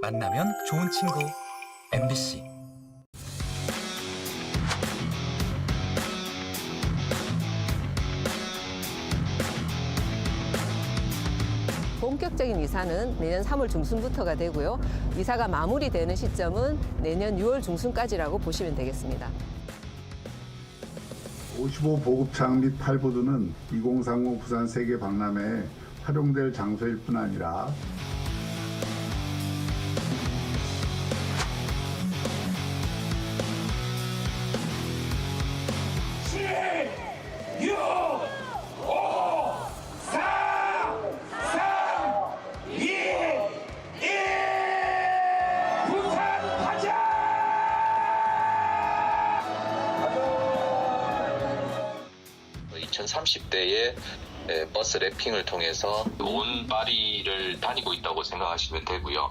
만나면 좋은 친구 MBC. 본격적인 이사는 내년 3월 중순부터가 되고요. 이사가 마무리되는 시점은 내년 6월 중순까지라고 보시면 되겠습니다. 55 보급창 및 8부두는 2030 부산 세계 박람회에 활용될 장소일 뿐 아니라 (2030대의) 버스 랩핑을 통해서 온 파리를 다니고 있다고 생각하시면 되고요.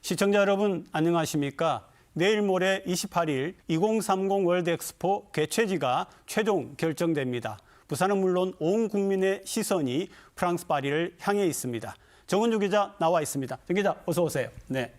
시청자 여러분 안녕하십니까? 내일 모레 28일 2030 월드엑스포 개최지가 최종 결정됩니다. 부산은 물론 온 국민의 시선이 프랑스 파리를 향해 있습니다. 정은주 기자 나와 있습니다. 정 기자 어서 오세요. 네.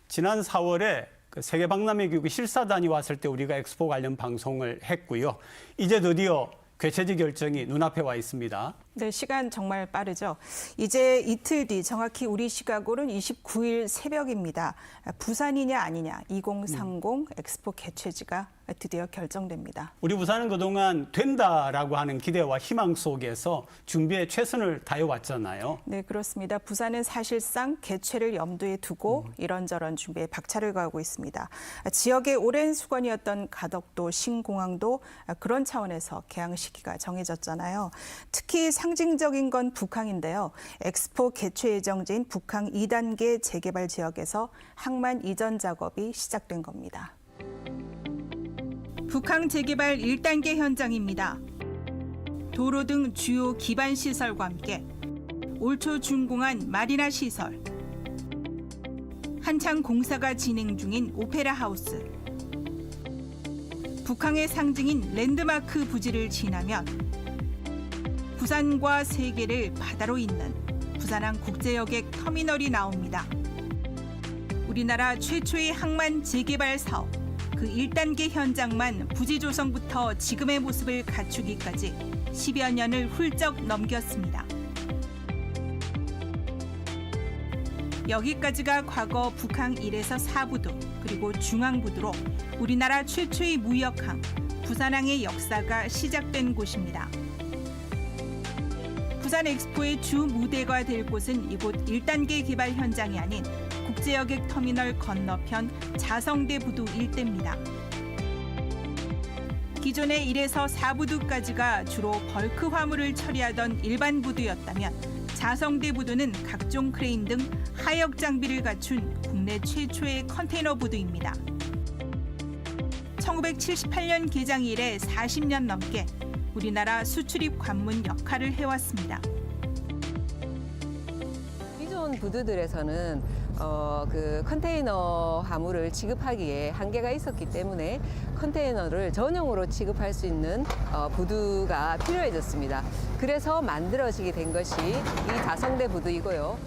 지난 4월에 세계 박람회 기구 실사단이 왔을 때 우리가 엑스포 관련 방송을 했고요. 이제 드디어 개최지 결정이 눈앞에 와 있습니다. 네, 시간 정말 빠르죠. 이제 이틀 뒤 정확히 우리 시각으로는 29일 새벽입니다. 부산이냐 아니냐 2030 엑스포 개최지가 드디어 결정됩니다. 우리 부산은 그동안 된다라고 하는 기대와 희망 속에서 준비에 최선을 다해왔잖아요. 네, 그렇습니다. 부산은 사실상 개최를 염두에 두고 이런저런 준비에 박차를 가하고 있습니다. 지역의 오랜 수건이었던 가덕도, 신공항도 그런 차원에서 개항 시기가 정해졌잖아요. 특히 상징적인 건 북항인데요. 엑스포 개최 예정지인 북항 2단계 재개발 지역에서 항만 이전 작업이 시작된 겁니다. 북항 재개발 1단계 현장입니다. 도로 등 주요 기반 시설과 함께 올 초 준공한 마리나 시설, 한창 공사가 진행 중인 오페라 하우스, 북항의 상징인 랜드마크 부지를 지나면 부산과 세계를 바다로 잇는 부산항 국제여객 터미널이 나옵니다. 우리나라 최초의 항만 재개발 사업, 그 1단계 현장만 부지 조성부터 지금의 모습을 갖추기까지 10여 년을 훌쩍 넘겼습니다. 여기까지가 과거 북항 1에서 4부두 그리고 중앙부두로 우리나라 최초의 무역항, 부산항의 역사가 시작된 곳입니다. 부산 엑스포의 주 무대가 될 곳은 이곳 1단계 개발 현장이 아닌 국제여객 터미널 건너편 자성대 부두 일대입니다. 기존의 1에서 4부두까지가 주로 벌크 화물을 처리하던 일반 부두였다면 자성대 부두는 각종 크레인 등 하역 장비를 갖춘 국내 최초의 컨테이너 부두입니다. 1978년 개장 이래 40년 넘게 우리나라 수출입 관문 역할을 해왔습니다. 기존 부두들에서는 그 컨테이너 화물을 지급하기에 한계가 있었기 때문에 컨테이너를 전용으로 취급할 수 있는 부두가 필요해졌습니다. 그래서 만들어지게 된 것이 이 자성대 부두이고요.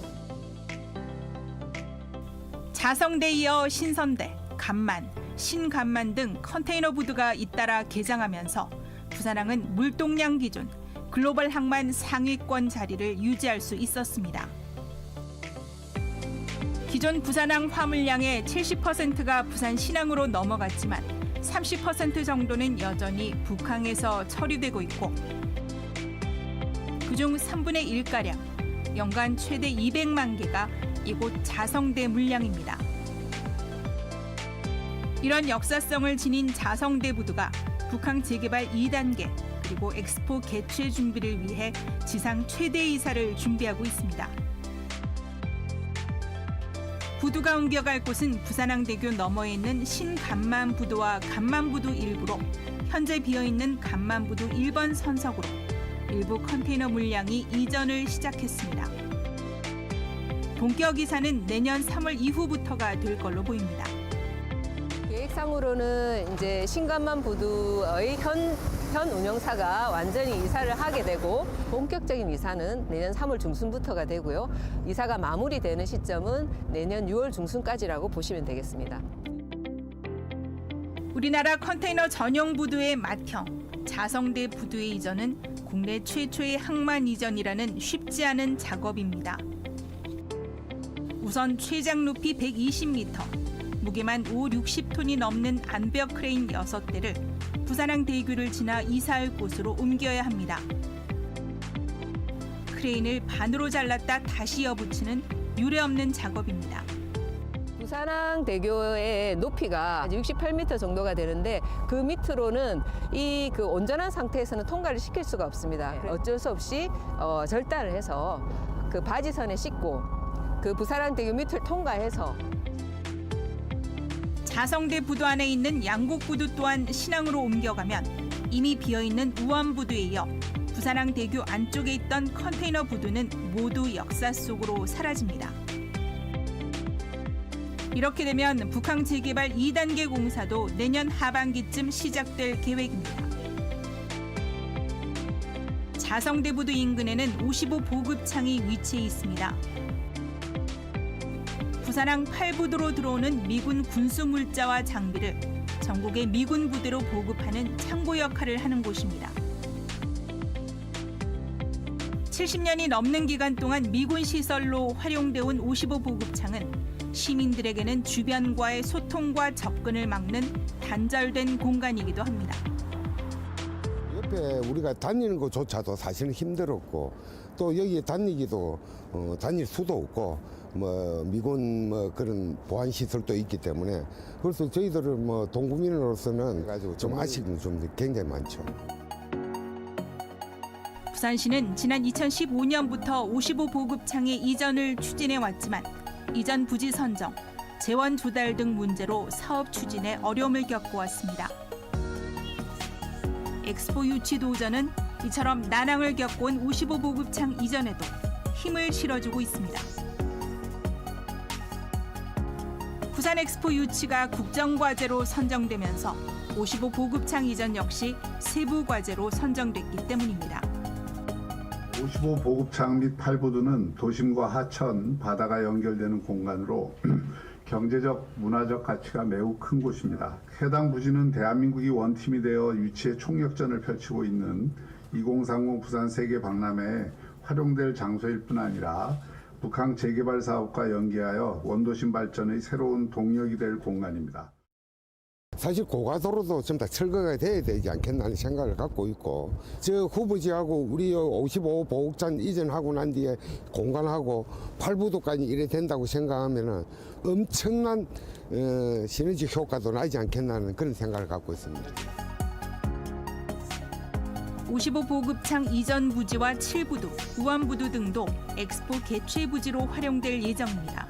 자성대에 이어 신선대, 간만, 신간만 등 컨테이너 부두가 잇따라 개장하면서 부산항은 물동량 기준 글로벌 항만 상위권 자리를 유지할 수 있었습니다. 기존 부산항 화물량의 70%가 부산 신항으로 넘어갔지만 30% 정도는 여전히 북항에서 처리되고 있고 그중 3분의 1가량, 연간 최대 200만 개가 이곳 자성대 물량입니다. 이런 역사성을 지닌 자성대 부두가 북항 재개발 2단계 그리고 엑스포 개최 준비를 위해 지상 최대 이사를 준비하고 있습니다. 부두가 옮겨갈 곳은 부산항대교 너머에 있는 신간만부두와 간만부두 일부로 현재 비어있는 간만부두 1번 선석으로 일부 컨테이너 물량이 이전을 시작했습니다. 본격 이사는 내년 3월 이후부터가 될 걸로 보입니다. 계획상으로는 이제 신간만 부두의 현 운영사가 완전히 이사를 하게 되고 본격적인 이사는 내년 3월 중순부터가 되고요. 이사가 마무리되는 시점은 내년 6월 중순까지라고 보시면 되겠습니다. 우리나라 컨테이너 전용 부두의 맏형 자성대 부두의 이전은 국내 최초의 항만 이전이라는 쉽지 않은 작업입니다. 우선 최장 높이 120m, 무게만 60톤이 넘는 암벽 크레인 6대를 부산항대교를 지나 이사할 곳으로 옮겨야 합니다. 크레인을 반으로 잘랐다 다시 이어붙이는 유례없는 작업입니다. 부산항대교의 높이가 68m 정도가 되는데 그 밑으로는 이 온전한 상태에서는 통과를 시킬 수가 없습니다. 어쩔 수 없이 절단을 해서 그 바지선에 싣고 그 부산항대교 밑을 통과해서 자성대 부두 안에 있는 양곡 부두 또한 신항으로 옮겨가면 이미 비어있는 우암 부두에 이어 부산항대교 안쪽에 있던 컨테이너 부두는 모두 역사 속으로 사라집니다. 이렇게 되면 북항 재개발 2단계 공사도 내년 하반기쯤 시작될 계획입니다. 자성대 부두 인근에는 55 보급창이 위치해 있습니다. 부산항 8부두로 들어오는 미군 군수 물자와 장비를 전국의 미군 부대로 보급하는 창고 역할을 하는 곳입니다. 70년이 넘는 기간 동안 미군 시설로 활용돼온 55 보급창은 시민들에게는 주변과의 소통과 접근을 막는 단절된 공간이기도 합니다. 옆에 우리가 다니는 것조차도 사실은 힘들었고 또 여기 다니기도 다닐 수도 없고 미군 그런 보안 시설도 있기 때문에 그래서 저희들은 동국민으로서는 가지고 좀 아쉬움이 좀 굉장히 많죠. 부산시는 지난 2015년부터 55 보급창의 이전을 추진해 왔지만 이전 부지 선정, 재원 조달 등 문제로 사업 추진에 어려움을 겪어왔습니다. 엑스포 유치 도전은 이처럼 난항을 겪어온 55 보급창 이전에도 힘을 실어주고 있습니다. 부산 엑스포 유치가 국정과제로 선정되면서 55 보급창 이전 역시 세부 과제로 선정됐기 때문입니다. 55 보급창 및 8부두는 도심과 하천, 바다가 연결되는 공간으로 경제적, 문화적 가치가 매우 큰 곳입니다. 해당 부지는 대한민국이 원팀이 되어 유치의 총력전을 펼치고 있는 2030 부산 세계 박람회에 활용될 장소일 뿐 아니라 북항 재개발 사업과 연계하여 원도심 발전의 새로운 동력이 될 공간입니다. 사실 고가도로도 좀 다 철거가 돼야 되지 않겠나 하는 생각을 갖고 있고 저 후보지하고 우리 55 보급장 이전하고 난 뒤에 공간하고 8부도까지 이래 된다고 생각하면 엄청난 시너지 효과도 나지 않겠나 하는 그런 생각을 갖고 있습니다. 55 보급창 이전 부지와 7부두, 우암부두 등도 엑스포 개최 부지로 활용될 예정입니다.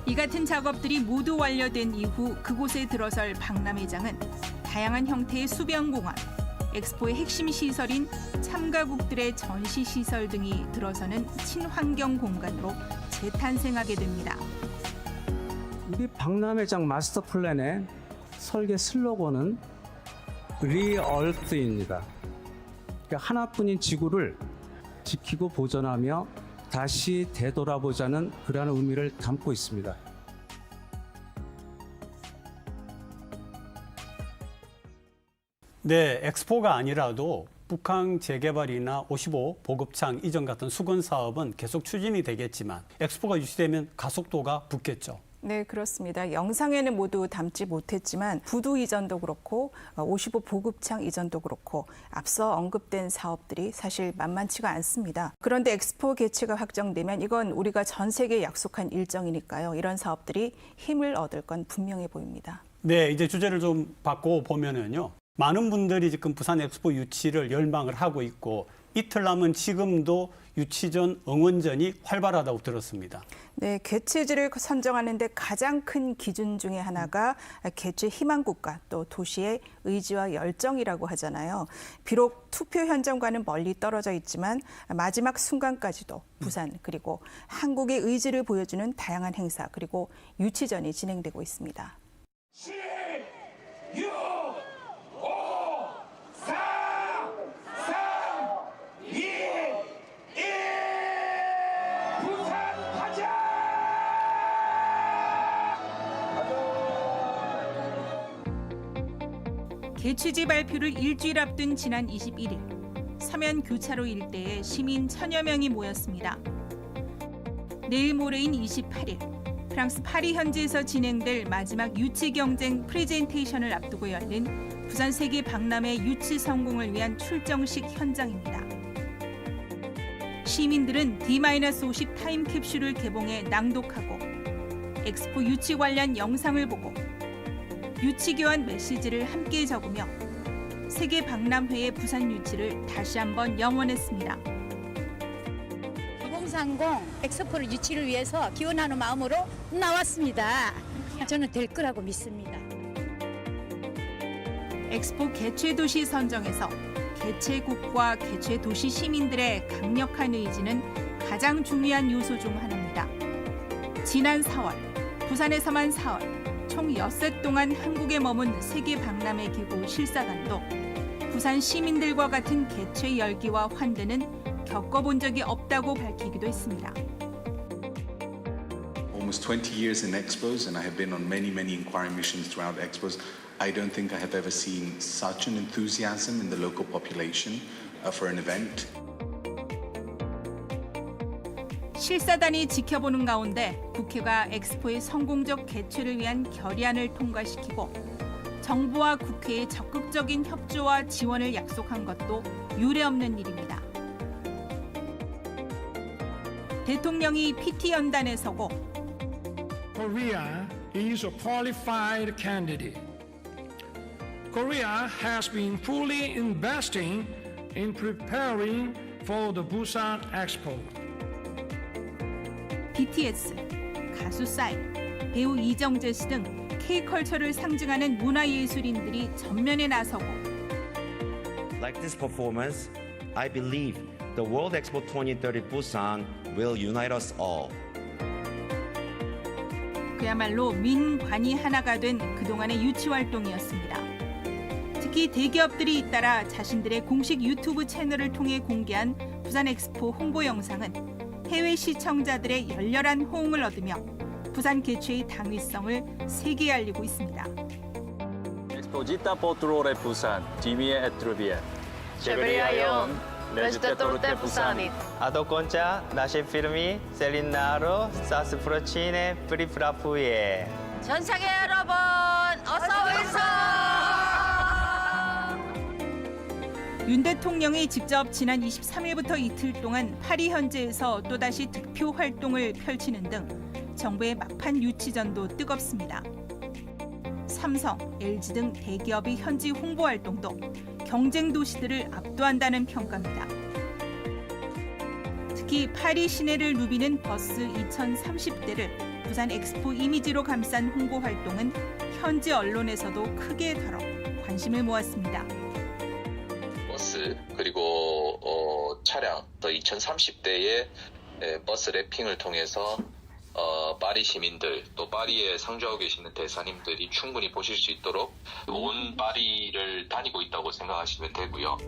이 같은 작업들이 모두 완료된 이후 그곳에 들어설 박람회장은 다양한 형태의 수변공원, 엑스포의 핵심 시설인 참가국들의 전시시설 등이 들어서는 친환경 공간으로 재탄생하게 됩니다. 우리 박람회장 마스터 플랜의 설계 슬로건은 리얼스입니다. 그러니까 하나뿐인 지구를 지키고 보존하며 다시 되돌아보자는 그러한 의미를 담고 있습니다. 네, 엑스포가 아니라도 북항 재개발이나 55 보급창 이전 같은 수건 사업은 계속 추진이 되겠지만 엑스포가 유치되면 가속도가 붙겠죠. 네, 그렇습니다. 영상에는 모두 담지 못했지만 부두 이전도 그렇고 55 보급창 이전도 그렇고 앞서 언급된 사업들이 사실 만만치가 않습니다. 그런데 엑스포 개최가 확정되면 이건 우리가 전 세계에 약속한 일정이니까요. 이런 사업들이 힘을 얻을 건 분명해 보입니다. 네, 이제 주제를 좀 바꿔 보면은요. 많은 분들이 지금 부산 엑스포 유치를 열망을 하고 있고 이틀 남은 지금도 유치전, 응원전이 활발하다고 들었습니다. 네, 개최지를 선정하는데 가장 큰 기준 중에 하나가 개최 희망국가 또 도시의 의지와 열정이라고 하잖아요. 비록 투표 현장과는 멀리 떨어져 있지만 마지막 순간까지도 부산 그리고 한국의 의지를 보여주는 다양한 행사 그리고 유치전이 진행되고 있습니다. 10, 6, 5, 4, 3, 2, 1 부산 가자! 개최지 발표를 일주일 앞둔 지난 21일 서면 교차로 일대에 시민 1000여 명이 모였습니다. 내일 모레인 28일 프랑스 파리 현지에서 진행될 마지막 유치 경쟁 프레젠테이션을 앞두고 열린 부산 세계 박람회 유치 성공을 위한 출정식 현장입니다. 시민들은 D-50 타임캡슐을 개봉해 낭독하고 엑스포 유치 관련 영상을 보고 유치 교환 메시지를 함께 적으며 세계 박람회의 부산 유치를 다시 한번 염원했습니다. 2030 엑스포를 유치를 위해서 기원하는 마음으로 나왔습니다. 저는 될 거라고 믿습니다. 엑스포 개최 도시 선정에서 개최국과 개최 도시 시민들의 강력한 의지는 가장 중요한 요소 중 하나입니다. 지난 4월, 부산에서만 4월, 총 엿새 동안 한국에 머문 세계 박람회 기구 실사단도 부산 시민들과 같은 개최 열기와 환대는 겪어본 적이 없다고 밝히기도 했습니다. Almost 20 years in expos, and I have been on many inquiry missions throughout expos. I don't think I have ever seen such an enthusiasm in the local population for an event. 실사단이 지켜보는 가운데 국회가 엑스포의 성공적 개최를 위한 결의안을 통과시키고 정부와 국회의 적극적인 협조와 지원을 약속한 것도 유례없는 일입니다. 대통령이 PT 연단에 서고 Korea is a qualified candidate. Korea has been fully investing in preparing for the Busan Expo. BTS, 가수 싸이, 배우 이정재 씨 등 K-컬처를 상징하는 문화예술인들이 전면에 나서고 Like this performance, I believe the World Expo 2030 Busan will unite us all. 그야말로 민관이 하나가 된 그동안의 유치 활동이었습니다. 특히 대기업들이 잇따라 자신들의 공식 유튜브 채널을 통해 공개한 부산 엑스포 홍보 영상은 해외 시청자들의 열렬한 호응을 얻으며 부산 개최의 당위성을 세계에 알리고 있습니다. Exposita Potrore Busan, Jimmy Etrubie. Cebriayon, Legislatorte Busanit. Ado Concha, Nashe Firmi, Selinaro, Sas Procine, Prifrapuye. 전 세계 여러분, 어서 오세요. 윤 대통령이 직접 지난 23일부터 이틀 동안 파리 현지에서 또다시 득표 활동을 펼치는 등 정부의 막판 유치전도 뜨겁습니다. 삼성, LG 등 대기업의 현지 홍보 활동도 경쟁 도시들을 압도한다는 평가입니다. 특히 파리 시내를 누비는 버스 2030대를 부산 엑스포 이미지로 감싼 홍보 활동은 현지 언론에서도 크게 다뤄 관심을 모았습니다. 버스 그리고 차량 또 2030대의 버스 랩핑을 통해서 파리 시민들 또 파리에 상주하고 계시는 대사님들이 충분히 보실 수 있도록 온 파리를 다니고 있다고 생각하시면 되고요.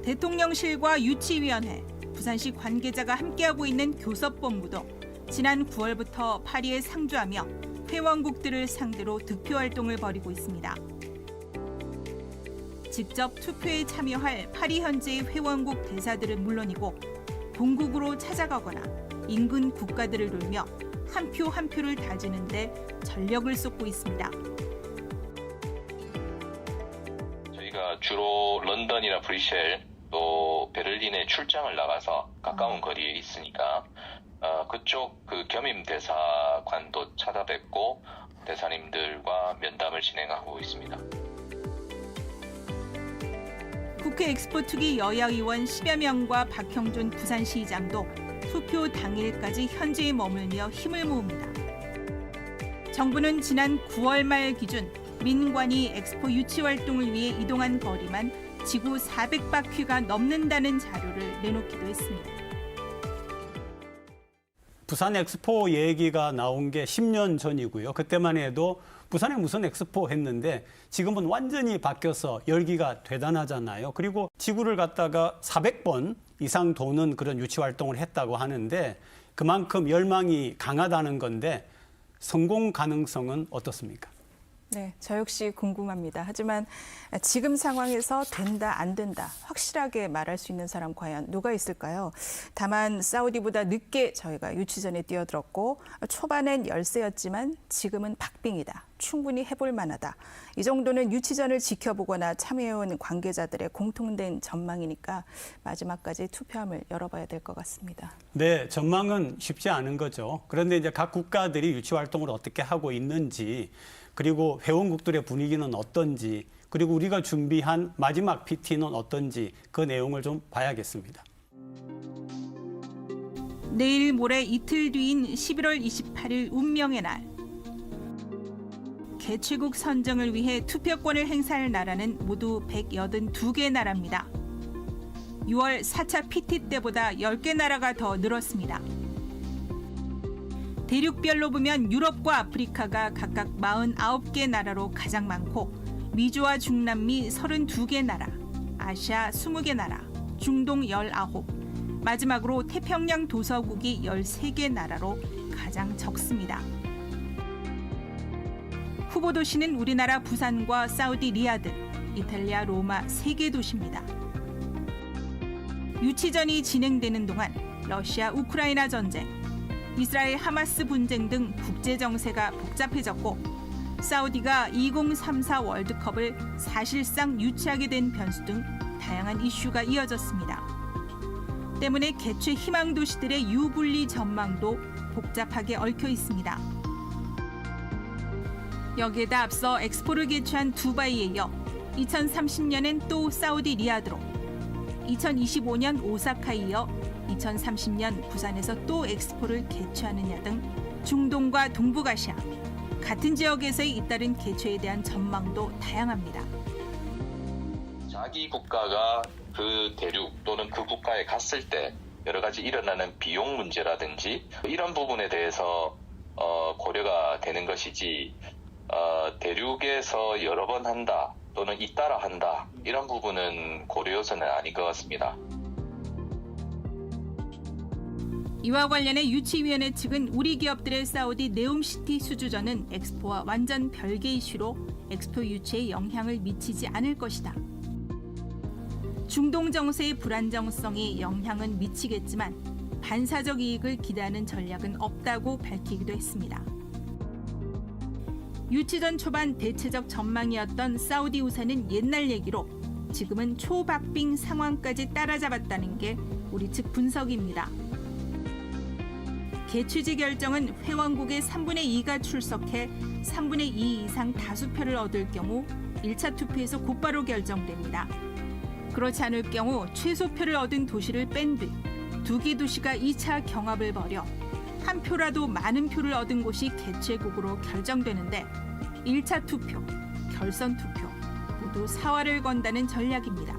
대통령실과 유치위원회, 부산시 관계자가 함께하고 있는 교섭본부도 지난 9월부터 파리에 상주하며 회원국들을 상대로 득표 활동을 벌이고 있습니다. 직접 투표에 참여할 파리 현지의 회원국 대사들은 물론이고 본국으로 찾아가거나 인근 국가들을 돌며 한 표 한 표를 다지는 데 전력을 쏟고 있습니다. 저희가 주로 런던이나 브뤼셀 또 베를린에 출장을 나가서 가까운 거리에 있으니까 그쪽 그 겸임 대사관도 찾아뵙고 대사님들과 면담을 진행하고 있습니다. 국회 엑스포 투기 여야 의원 10여 명과 박형준 부산시장도 투표 당일까지 현지에 머물며 힘을 모읍니다. 정부는 지난 9월 말 기준 민관이 엑스포 유치 활동을 위해 이동한 거리만 지구 400바퀴가 넘는다는 자료를 내놓기도 했습니다. 부산 엑스포 얘기가 나온 게 10년 전이고요. 그때만 해도 부산에 무슨 엑스포 했는데 지금은 완전히 바뀌어서 열기가 대단하잖아요. 그리고 지구를 갖다가 400번 이상 도는 그런 유치 활동을 했다고 하는데 그만큼 열망이 강하다는 건데 성공 가능성은 어떻습니까? 네, 저 역시 궁금합니다. 하지만 지금 상황에서 된다, 안 된다 확실하게 말할 수 있는 사람 과연 누가 있을까요? 다만 사우디보다 늦게 저희가 유치전에 뛰어들었고 초반엔 열세였지만 지금은 박빙이다. 충분히 해볼 만하다. 이 정도는 유치전을 지켜보거나 참여해온 관계자들의 공통된 전망이니까 마지막까지 투표함을 열어봐야 될 것 같습니다. 네, 전망은 쉽지 않은 거죠. 그런데 이제 각 국가들이 유치 활동을 어떻게 하고 있는지 그리고 회원국들의 분위기는 어떤지 그리고 우리가 준비한 마지막 PT는 어떤지 그 내용을 좀 봐야겠습니다. 내일 모레 이틀 뒤인 11월 28일 운명의 날. 개최국 선정을 위해 투표권을 행사할 나라는 모두 182개 나라입니다. 6월 4차 PT 때보다 10개 나라가 더 늘었습니다. 대륙별로 보면 유럽과 아프리카가 각각 49개 나라로 가장 많고 미주와 중남미 32개 나라, 아시아 20개 나라, 중동 19, 마지막으로 태평양 도서국이 13개 나라로 가장 적습니다. 후보 도시는 우리나라 부산과 사우디 리야드, 이탈리아 로마 3개 도시입니다. 유치전이 진행되는 동안 러시아 우크라이나 전쟁, 이스라엘 하마스 분쟁 등 국제 정세가 복잡해졌고 사우디가 2034 월드컵을 사실상 유치하게 된 변수 등 다양한 이슈가 이어졌습니다. 때문에 개최 희망 도시들의 유불리 전망도 복잡하게 얽혀 있습니다. 여기에다 앞서 엑스포를 개최한 두바이에 이어 2030년엔 또 사우디 리야드로, 2025년 오사카에 이어 2030년 부산에서 또 엑스포를 개최하느냐 등 중동과 동북아시아, 같은 지역에서의 잇따른 개최에 대한 전망도 다양합니다. 자기 국가가 그 대륙 또는 그 국가에 갔을 때 여러 가지 일어나는 비용 문제라든지 이런 부분에 대해서 고려가 되는 것이지 대륙에서 여러 번 한다 또는 잇따라 한다 이런 부분은 고려 요소는 아닌 것 같습니다. 이와 관련해 유치위원회 측은 우리 기업들의 사우디 네옴시티 수주전은 엑스포와 완전 별개 이슈로 엑스포 유치에 영향을 미치지 않을 것이다. 중동 정세의 불안정성이 영향은 미치겠지만 반사적 이익을 기대하는 전략은 없다고 밝히기도 했습니다. 유치전 초반 대체적 전망이었던 사우디 우산은 옛날 얘기로 지금은 초박빙 상황까지 따라잡았다는 게 우리 측 분석입니다. 개최지 결정은 회원국의 3분의 2가 출석해 3분의 2 이상 다수표를 얻을 경우 1차 투표에서 곧바로 결정됩니다. 그렇지 않을 경우 최소표를 얻은 도시를 뺀 뒤 두 개 도시가 2차 경합을 벌여 한 표라도 많은 표를 얻은 곳이 개최국으로 결정되는데 1차 투표, 결선 투표 모두 사활을 건다는 전략입니다.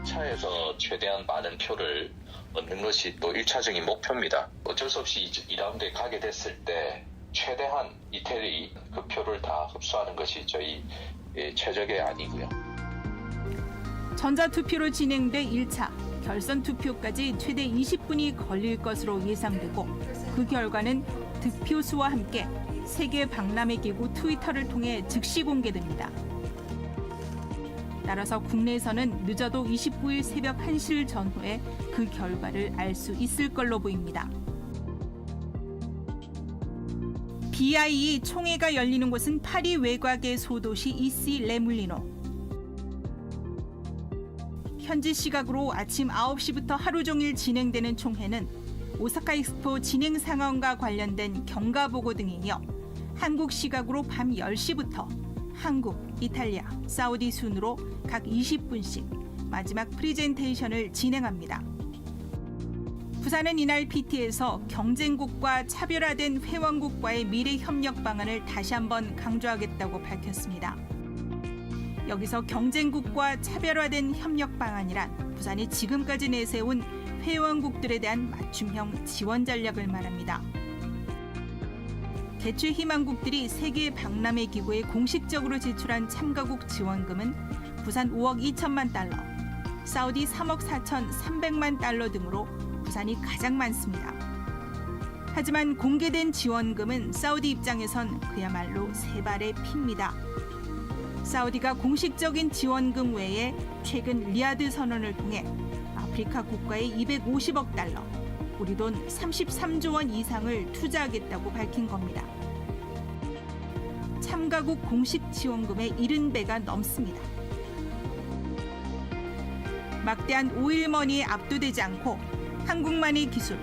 1차에서 최대한 많은 표를 얻는 것이 또 1차적인 목표입니다. 어쩔 수 없이 2라운드에 가게 됐을 때 최대한 이태리 그 표를 다 흡수하는 것이 저희 최적의 안이고요. 전자투표로 진행돼 1차, 결선 투표까지 최대 20분이 걸릴 것으로 예상되고 그 결과는 득표수와 함께 세계 박람회 기구 트위터를 통해 즉시 공개됩니다. 따라서 국내에서는 늦어도 29일 새벽 1시를 전후에 그 결과를 알 수 있을 걸로 보입니다. BIE 총회가 열리는 곳은 파리 외곽의 소도시 이시 레물리노. 현지 시각으로 아침 9시부터 하루 종일 진행되는 총회는 오사카 엑스포 진행 상황과 관련된 경과 보고 등에 이어 한국 시각으로 밤 10시부터 한국, 이탈리아, 사우디 순으로 각 20분씩 마지막 프리젠테이션을 진행합니다. 부산은 이날 PT에서 경쟁국과 차별화된 회원국과의 미래 협력 방안을 다시 한번 강조하겠다고 밝혔습니다. 여기서 경쟁국과 차별화된 협력 방안이란 부산이 지금까지 내세운 회원국들에 대한 맞춤형 지원 전략을 말합니다. 개최 희망국들이 세계 박람회 기구에 공식적으로 제출한 참가국 지원금은 부산 5억 2천만 달러, 사우디 3억 4,300만 달러 등으로 부산이 가장 많습니다. 하지만 공개된 지원금은 사우디 입장에선 그야말로 세 발의 피입니다. 사우디가 공식적인 지원금 외에 최근 리야드 선언을 통해 아프리카 국가에 250억 달러, 우리 돈 33조 원 이상을 투자하겠다고 밝힌 겁니다. 참가국 공식 지원금의 70배가 넘습니다. 막대한 오일머니에 압도되지 않고 한국만의 기술,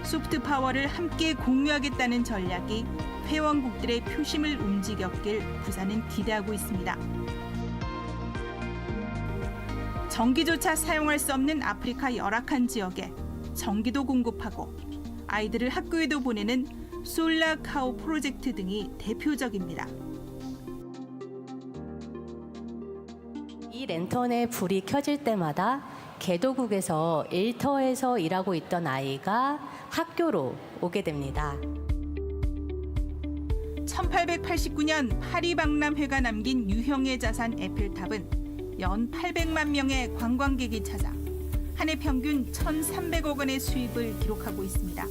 소프트 파워를 함께 공유하겠다는 전략이 회원국들의 표심을 움직였길 부산은 기대하고 있습니다. 전기조차 사용할 수 없는 아프리카 열악한 지역에 전기도 공급하고 아이들을 학교에도 보내는 솔라카우 프로젝트 등이 대표적입니다. 이 랜턴에 불이 켜질 때마다 개도국에서 일터에서 일하고 있던 아이가 학교로 오게 됩니다. 1889년 파리 박람회가 남긴 유형의 자산 에펠탑은 연 800만 명의 관광객이 찾아 한 해 평균 1,300억 원의 수입을 기록하고 있습니다.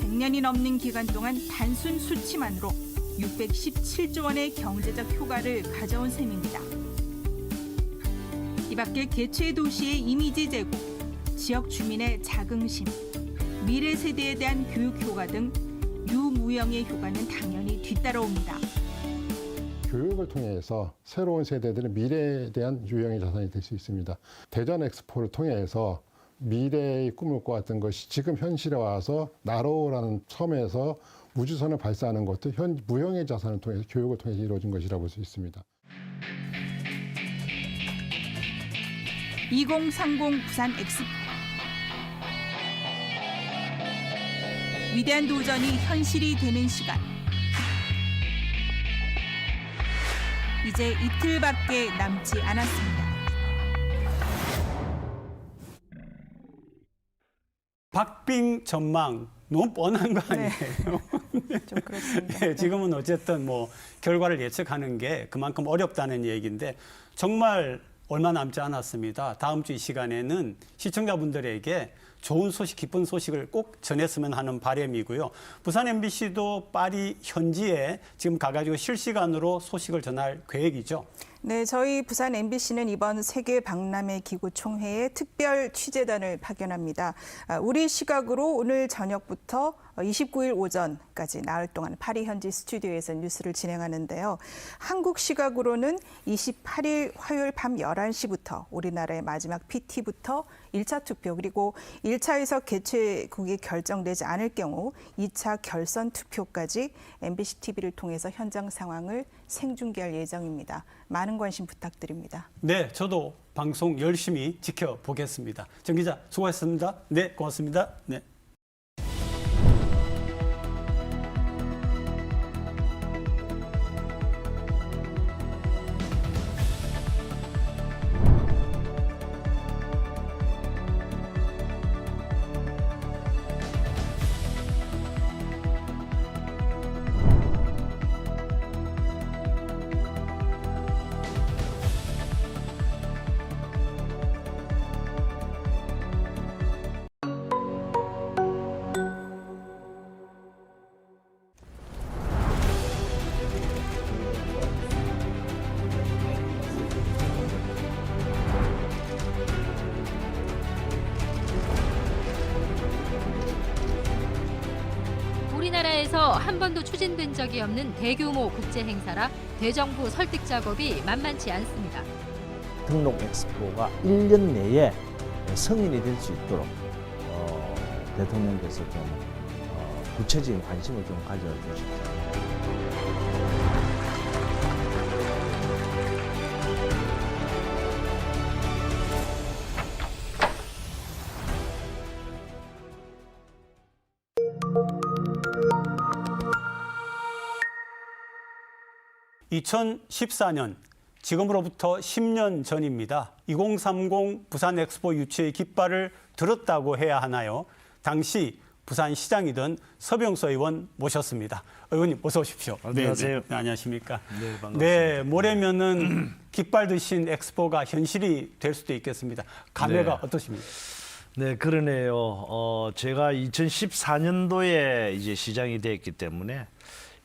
100년이 넘는 기간 동안 단순 수치만으로 617조 원의 경제적 효과를 가져온 셈입니다. 이 밖에 개최 도시의 이미지 제고, 지역 주민의 자긍심, 미래 세대에 대한 교육 효과 등 유무형의 효과는 당연히 뒤따라옵니다. 교육을 통해서 새로운 세대들은 미래에 대한 유형의 자산이 될 수 있습니다. 대전 엑스포를 통해서 미래의 꿈을 꿔왔던 것이 지금 현실에 와서 나로라는 섬에서 우주선을 발사하는 것도 무형의 자산을 통해서 교육을 통해서 이루어진 것이라고 볼 수 있습니다. 2030 부산 엑스포. 위대한 도전이 현실이 되는 시간. 이제 이틀밖에 남지 않았습니다. 박빙 전망 너무 뻔한 거 아니에요? 네. 좀 그렇습니다. 네, 지금은 어쨌든 뭐 결과를 예측하는 게 그만큼 어렵다는 얘기인데 정말 얼마 남지 않았습니다. 다음 주 이 시간에는 시청자분들에게 좋은 소식, 기쁜 소식을 꼭 전했으면 하는 바람이고요. 부산 MBC도 파리 현지에 지금 가가지고 실시간으로 소식을 전할 계획이죠. 네, 저희 부산 MBC는 이번 세계 박람회 기구 총회에 특별 취재단을 파견합니다. 우리 시각으로 오늘 저녁부터 29일 오전까지 나흘 동안 파리 현지 스튜디오에서 뉴스를 진행하는데요. 한국 시각으로는 28일 화요일 밤 11시부터 우리나라의 마지막 PT부터 1차 투표 그리고 1차에서 개최국이 결정되지 않을 경우 2차 결선 투표까지 MBC TV를 통해서 현장 상황을 생중계할 예정입니다. 많은 관심 부탁드립니다. 네, 저도 방송 열심히 지켜보겠습니다. 정 기자 수고하셨습니다. 네, 고맙습니다. 네. 우리나라에서 한 번도 추진된 적이 없는 대규모 국제 행사라 대정부 설득 작업이 만만치 않습니다. 등록 엑스포가 1년 내에 성인이 될 수 있도록 대통령께서 좀 구체적인 관심을 좀 가져주십시오. 2014년, 지금으로부터 10년 전입니다. 2030 부산 엑스포 유치의 깃발을 들었다고 해야 하나요? 당시 부산시장이던 서병수 의원 모셨습니다. 의원님 어서 오십시오. 안녕하세요. 네, 안녕하십니까? 네, 반갑습니다. 네, 모레면은 깃발 드신 엑스포가 현실이 될 수도 있겠습니다. 감회가 네. 어떠십니까? 네, 그러네요. 제가 2014년도에 이제 시장이 됐기 때문에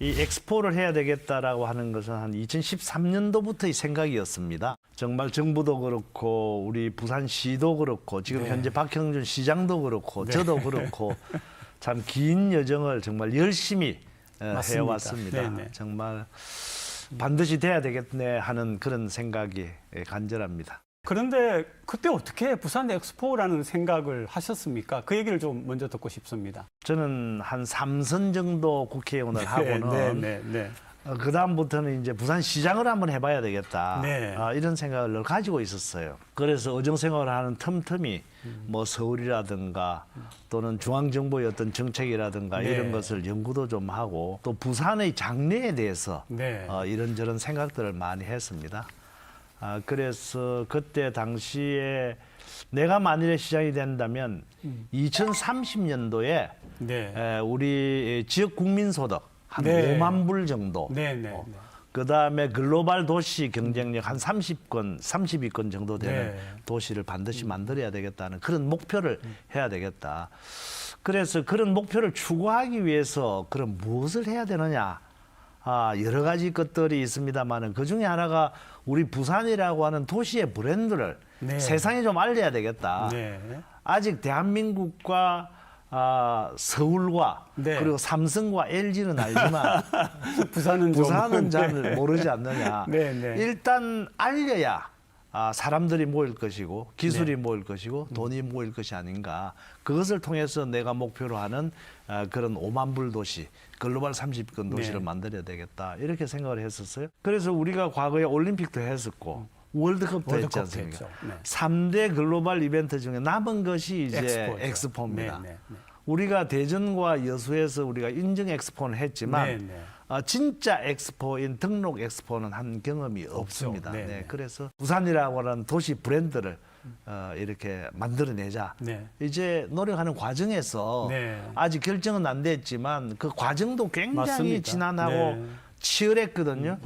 이 엑스포를 해야 되겠다라고 하는 것은 한 2013년도부터의 생각이었습니다. 정말 정부도 그렇고 우리 부산시도 그렇고 지금 네. 현재 박형준 시장도 그렇고 네. 저도 그렇고 참 긴 여정을 정말 열심히 맞습니다. 해왔습니다. 네네. 정말 반드시 돼야 되겠네 하는 그런 생각이 간절합니다. 그런데 그때 어떻게 부산 엑스포라는 생각을 하셨습니까? 그 얘기를 좀 먼저 듣고 싶습니다. 저는 한 3선 정도 국회의원을 하고는 그 다음부터는 이제 부산시장을 한번 해봐야 되겠다. 네. 이런 생각을 늘 가지고 있었어요. 그래서 의정생활을 하는 틈틈이 뭐 서울이라든가 또는 중앙정부의 어떤 정책이라든가 네. 이런 것을 연구도 좀 하고 또 부산의 장래에 대해서 네. 이런저런 생각들을 많이 했습니다. 그래서 그때 당시에 내가 만일에 시장이 된다면 2030년도에 네. 우리 지역 국민소득 한 네. 5만 불 정도. 그다음에 글로벌 도시 경쟁력 한 30위권 정도 되는 네. 도시를 반드시 만들어야 되겠다는 그런 목표를 해야 되겠다. 그래서 그런 목표를 추구하기 위해서 그럼 무엇을 해야 되느냐? 여러 가지 것들이 있습니다만은 그 중에 하나가 우리 부산이라고 하는 도시의 브랜드를 네. 세상에 좀 알려야 되겠다. 네. 아직 대한민국과 서울과 네. 그리고 삼성과 LG는 알지만 부산은 잘 네. 모르지 않느냐. 네, 네. 일단 알려야 사람들이 모일 것이고 기술이 네. 모일 것이고 돈이 모일 것이 아닌가. 그것을 통해서 내가 목표로 하는 그런 5만 불 도시, 글로벌 30권 도시를 네. 만들어야 되겠다. 이렇게 생각을 했었어요. 그래서 우리가 과거에 올림픽도 했었고 월드컵도 했지 않습니까? 했죠. 네. 3대 글로벌 이벤트 중에 남은 것이 이제 엑스포입니다. 네, 네, 네. 우리가 대전과 여수에서 우리가 인증 엑스포는 했지만 네, 네. 진짜 엑스포인 등록 엑스포는 한 경험이 없습니다. 네, 네, 네. 그래서 부산이라고 하는 도시 브랜드를 이렇게 만들어내자. 네. 이제 노력하는 과정에서 네. 아직 결정은 안 됐지만 그 과정도 굉장히 맞습니다. 지난하고 네. 치열했거든요.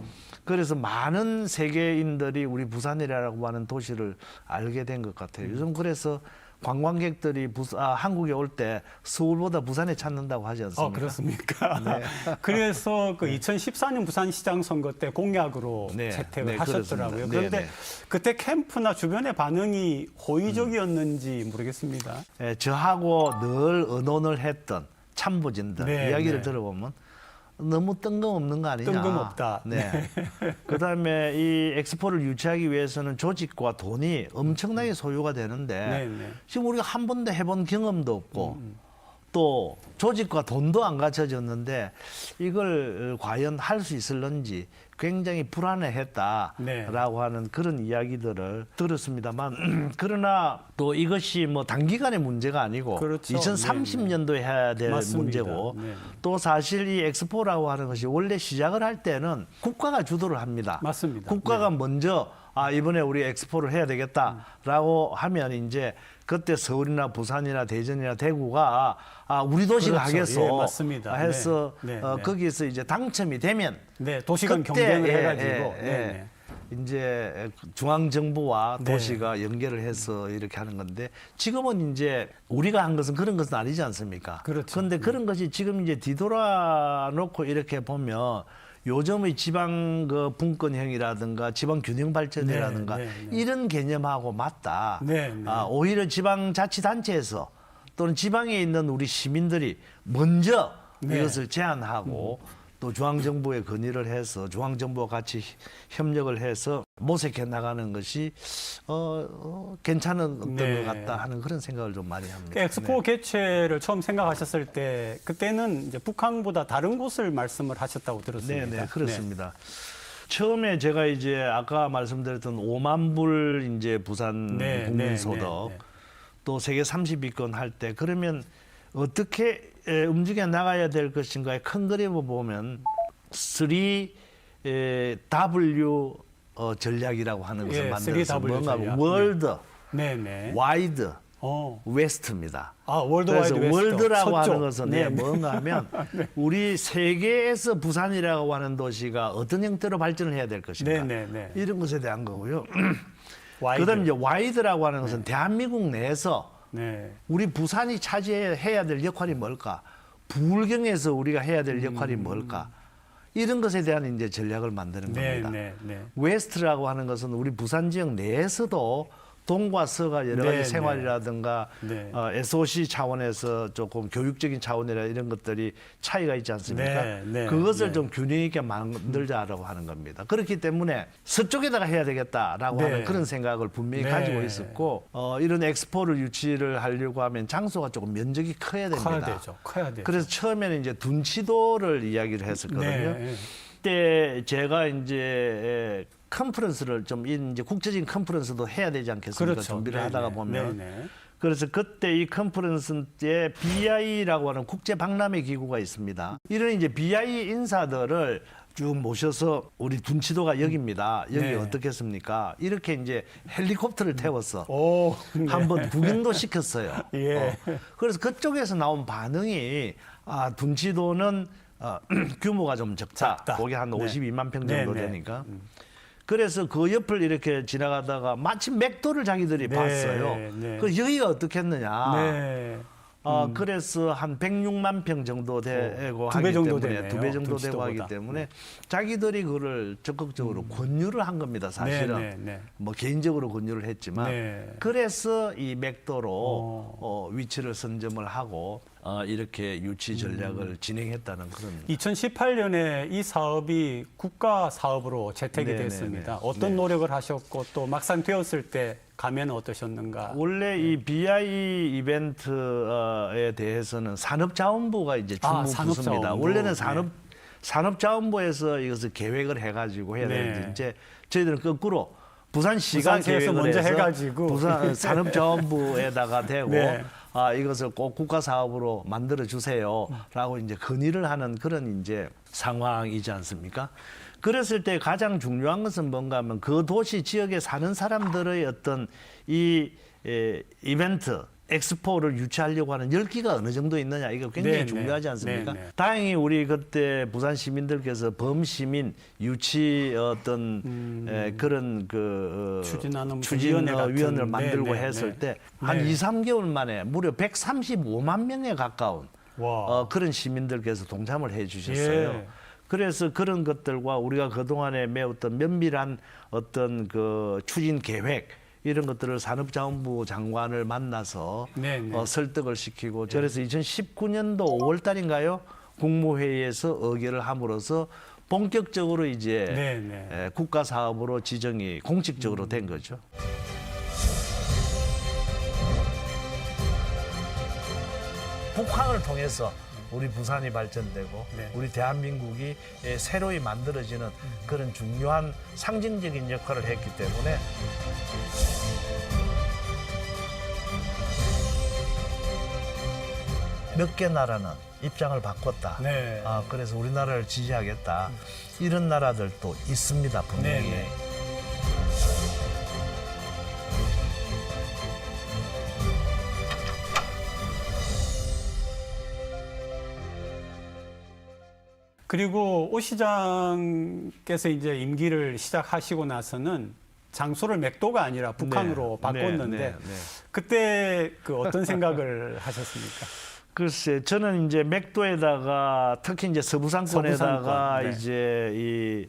그래서 많은 세계인들이 우리 부산이라고 하는 도시를 알게 된 것 같아요. 요즘 그래서 관광객들이 한국에 올 때 서울보다 부산에 찾는다고 하지 않습니까? 그렇습니까? 네. 그래서 그 2014년 부산시장 선거 때 공약으로 네. 채택을 네, 하셨더라고요. 그렇습니다. 그런데 네, 네. 그때 캠프나 주변의 반응이 호의적이었는지 모르겠습니다. 저하고 늘 의논을 했던 참부진들 네, 이야기를 네. 들어보면 너무 뜬금없는 거 아니냐. 뜬금없다. 네. 그다음에 이 엑스포를 유치하기 위해서는 조직과 돈이 엄청나게 소요가 되는데 네, 네. 지금 우리가 한 번도 해본 경험도 없고 또 조직과 돈도 안 갖춰졌는데 이걸 과연 할 수 있을런지 굉장히 불안해했다라고 네. 하는 그런 이야기들을 들었습니다만 그러나 또 이것이 뭐 단기간의 문제가 아니고 그렇죠. 2030년도에 해야 될 맞습니다. 문제고 네. 또 사실 이 엑스포라고 하는 것이 원래 시작을 할 때는 국가가 주도를 합니다. 맞습니다. 국가가 먼저 이번에 우리 엑스포를 해야 되겠다라고 하면 이제 그때 서울이나 부산이나 대전이나 대구가 우리 도시가 그렇죠. 하겠어 예, 맞습니다. 해서 네. 네, 네. 거기서 이제 당첨이 되면 네, 도시간 그때, 경쟁을 해가지고 네, 네. 이제 중앙 정부와 네. 도시가 연결을 해서 이렇게 하는 건데 지금은 이제 우리가 한 것은 그런 것은 아니지 않습니까? 그렇죠. 그런데 그런 것이 지금 이제 뒤돌아놓고 이렇게 보면 요즘의 지방 그 분권형이라든가 지방 균형 발전이라든가 네, 네, 네. 이런 개념하고 맞다. 네, 네. 오히려 지방자치단체에서 또는 지방에 있는 우리 시민들이 먼저 네. 이것을 제안하고 또 중앙정부에 건의를 해서 중앙정부와 같이 협력을 해서 모색해 나가는 것이 괜찮은 어떤 네. 것 같다 하는 그런 생각을 좀 많이 합니다. 그 엑스포 개최를 처음 생각하셨을 때 그때는 이제 북한보다 다른 곳을 말씀을 하셨다고 들었습니다. 네, 그렇습니다. 처음에 제가 이제 아까 말씀드렸던 5만 불 이제 부산 네, 국민소득 네, 네. 또 세계 30위권 할 때 그러면 어떻게 움직여 나가야 될 것인가에 큰 그림을 보면 3 3W 전략이라고 하는 것을 예, 만들어서 3W 뭔가 전략. 월드, 네네. 와이드, 웨스트입니다. 아, 월드와이드 그래서 웨스트. 월드라고 서쪽. 하는 것은 네. 뭔가 하면 우리 세계에서 부산이라고 하는 도시가 어떤 형태로 발전을 해야 될 것인가 네네네. 이런 것에 대한 거고요. 와이드. 그다음 이제 와이드라고 하는 것은 대한민국 내에서 네. 우리 부산이 차지해야 될 역할이 뭘까? 부울경에서 우리가 해야 될 역할이 뭘까? 이런 것에 대한 이제 전략을 만드는 겁니다. 네. 웨스트라고 하는 것은 우리 부산 지역 내에서도 동과 서가 여러 가지 네, 생활이라든가 네. SOC 차원에서 조금 교육적인 차원이라 이런 것들이 차이가 있지 않습니까? 네, 그것을 네. 좀 균형 있게 만들자라고 하는 겁니다. 그렇기 때문에 서쪽에다가 해야 되겠다라고 네. 하는 그런 생각을 분명히 네. 가지고 있었고 이런 엑스포를 유치를 하려고 하면 장소가 조금 면적이 커야 됩니다. 커야 되죠. 그래서 처음에는 이제 둔치도를 이야기를 했었거든요. 네. 그때 제가 이제 컨퍼런스를 좀 이제 국제적인 컨퍼런스도 해야 되지 않겠습니까? 그렇죠. 준비를 네네. 하다가 보면. 네네. 그래서 그때 이 컨퍼런스 때 BI라고 하는 국제 박람회 기구가 있습니다. 이런 이제 BI 인사들을 쭉 모셔서 우리 둔치도가 여기입니다. 여기 네. 어떻겠습니까? 이렇게 이제 헬리콥터를 태워서 네. 한번 구경도 시켰어요. 예. 그래서 그쪽에서 나온 반응이 둔치도는 규모가 좀 적다. 거기 한 네. 52만 평 정도 네, 네. 되니까. 그래서 그 옆을 이렇게 지나가다가 마침 맥도를 자기들이 네, 봤어요. 네. 그 여기가 어떻겠느냐. 네. 그래서 한 106만 평 정도 되고 두배 하기 정도 때문에 되네요, 2배 정도 되고 하기 둔치도보다. 때문에 자기들이 그걸 적극적으로 권유를 한 겁니다. 사실은 네. 뭐 개인적으로 권유를 했지만 네. 그래서 이 맥도로 위치를 선점을 하고 이렇게 유치 전략을 진행했다는 그런 2018년에 이 사업이 국가 사업으로 채택이 네, 됐습니다. 네, 네. 어떤 네. 노력을 하셨고 또 막상 되었을 때 가면 어떠셨는가? 원래 이 BI 이벤트에 대해서는 산업자원부가 이제 주무 부서입니다. 산업자원부. 원래는 산업자원부에서 이것을 계획을 해가지고 해야 네. 되는데 이제 저희들은 거꾸로 부산시가 부산시에서 계획을 먼저 해서 해가지고. 부산 산업자원부에다가 대고 네. 이것을 꼭 국가 사업으로 만들어 주세요라고 이제 건의를 하는 그런 이제 상황이지 않습니까? 그랬을 때 가장 중요한 것은 뭔가 하면 그 도시 지역에 사는 사람들의 어떤 이 이벤트 엑스포를 유치하려고 하는 열기가 어느 정도 있느냐 이거 굉장히 네, 중요하지 네. 않습니까? 네, 네. 다행히 우리 그때 부산 시민들께서 범시민 유치 어떤 그런 추진하는 추진위원회를 만들고 네, 네, 했을 네. 때 한 네. 2, 3개월 만에 무려 135만 명에 가까운 그런 시민들께서 동참을 해 주셨어요. 예. 그래서 그런 것들과 우리가 그동안에 매웠던 면밀한 어떤 그 추진 계획 이런 것들을 산업자원부 장관을 만나서 네, 네. 설득을 시키고 그래서 2019년도 5월 달인가요? 국무회의에서 의결을 함으로써 본격적으로 이제 네, 네. 국가 사업으로 지정이 공식적으로 된 거죠. 북한을 통해서 우리 부산이 발전되고 네. 우리 대한민국이 새로이 만들어지는 그런 중요한 상징적인 역할을 했기 때문에 몇 개 나라는 입장을 바꿨다. 네. 그래서 우리나라를 지지하겠다. 이런 나라들도 있습니다, 분명히. 네, 네. 그리고 오 시장께서 이제 임기를 시작하시고 나서는 장소를 맥도가 아니라 북한으로 네, 바꿨는데 네, 네. 그때 그 어떤 생각을 하셨습니까? 글쎄, 저는 이제 맥도에다가 특히 이제 서부상권에다가 서부상권, 네. 이제 이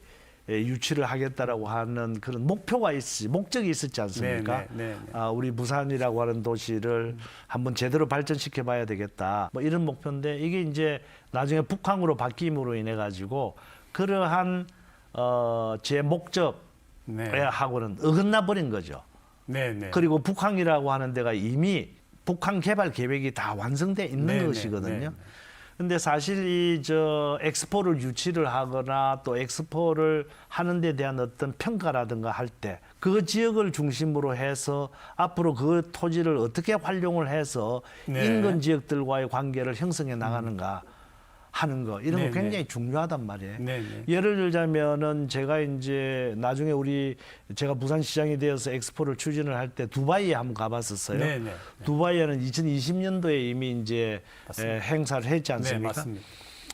유치를 하겠다라고 하는 그런 목적이 있었지 않습니까? 네. 우리 부산이라고 하는 도시를 한번 제대로 발전시켜 봐야 되겠다. 뭐 이런 목표인데 이게 이제 나중에 북한으로 바뀜으로 인해 가지고 그러한 제 목적하고는 어긋나 버린 거죠. 네. 그리고 북한이라고 하는 데가 이미 북한 개발 계획이 다 완성돼 있는 것이거든요. 근데 사실 이 엑스포를 유치를 하거나 또 엑스포를 하는 데 대한 어떤 평가라든가 할 때 그 지역을 중심으로 해서 앞으로 그 토지를 어떻게 활용을 해서 네. 인근 지역들과의 관계를 형성해 나가는가 하는 거 이런 네, 거 굉장히 네. 중요하단 말이에요. 네, 네. 예를 들자면은 제가 이제 나중에 제가 부산시장이 되어서 엑스포를 추진을 할 때 두바이에 한번 가봤었어요. 네, 네. 두바이에는 2020년도에 이미 이제 행사를 했지 않습니까? 네, 맞습니다.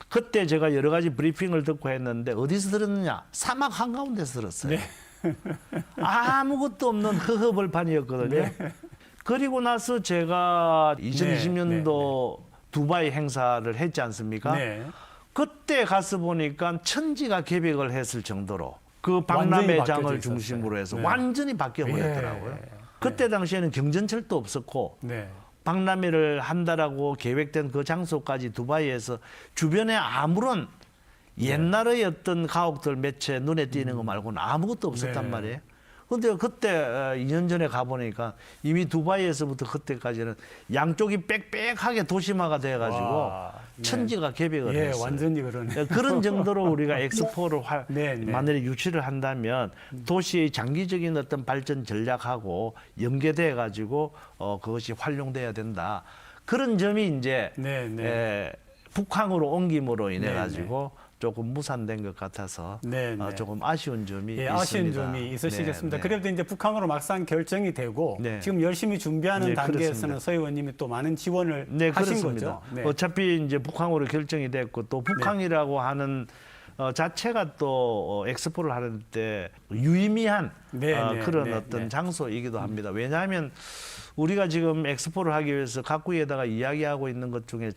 그때 제가 여러 가지 브리핑을 듣고 했는데 어디서 들었느냐? 사막 한가운데서 들었어요. 네. 아무것도 없는 허허벌판이었거든요. 네. 그리고 나서 제가 2020년도 두바이 행사를 했지 않습니까? 네. 그때 가서 보니까 천지가 개벽을 했을 정도로 그 박람회장을 중심으로 해서 네. 완전히 바뀌어 버렸더라고요. 그때 당시에는 경전철도 없었고 네. 박람회를 한다라고 계획된 그 장소까지 두바이에서 주변에 아무런 옛날의 어떤 가옥들 매체 눈에 띄는 거 말고는 아무것도 없었단 네. 말이에요. 근데 그때 2년 전에 가보니까 이미 두바이에서부터 그때까지는 양쪽이 빽빽하게 도시화가 돼가지고 와, 네. 천지가 개벽을 예, 했어요. 완전히 그러네요. 그런 정도로 우리가 엑스포를 네, 네. 만약에 유치를 한다면 도시의 장기적인 어떤 발전 전략하고 연계돼 가지고 그것이 활용돼야 된다. 그런 점이 이제 네, 네. 북한으로 옮김으로 인해 네, 가지고 조금 무산된 것 같아서 네, 네. 조금 아쉬운 점이 예, 있습니다. 아쉬운 점이 있으시겠습니다. 네, 네. 그래도 이제 북한으로 막상 결정이 되고 네. 지금 열심히 준비하는 네, 단계에서는 그렇습니다. 서 의원님이 또 많은 지원을 네, 하신 그렇습니다. 거죠. 네. 어차피 이제 북한으로 결정이 됐고 또 북한이라고 하는 자체가 또 엑스포를 하는 때 유의미한 네, 네, 그런 네, 어떤 네. 장소이기도 합니다. 왜냐하면 우리가 지금 엑스포를 하기 위해서 각국에다가 이야기하고 있는 것 중에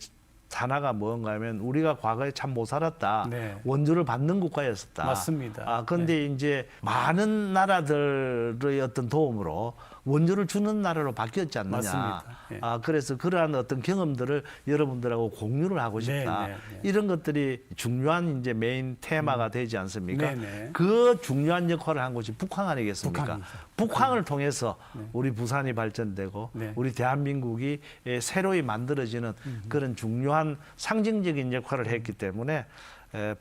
하나가 뭔가 하면 우리가 과거에 참 못 살았다. 네. 원조를 받는 국가였었다. 맞습니다. 그런데 이제 많은 나라들의 어떤 도움으로 원조를 주는 나라로 바뀌었지 않느냐. 맞습니다. 예. 그래서 그러한 어떤 경험들을 여러분들하고 공유를 하고 싶다. 네, 네, 네. 이런 것들이 중요한 이제 메인 테마가 되지 않습니까? 네, 네. 그 중요한 역할을 한 곳이 북한 아니겠습니까? 북한이죠. 북한을 통해서 우리 부산이 발전되고 네. 우리 대한민국이 새로이 만들어지는 그런 중요한 상징적인 역할을 했기 때문에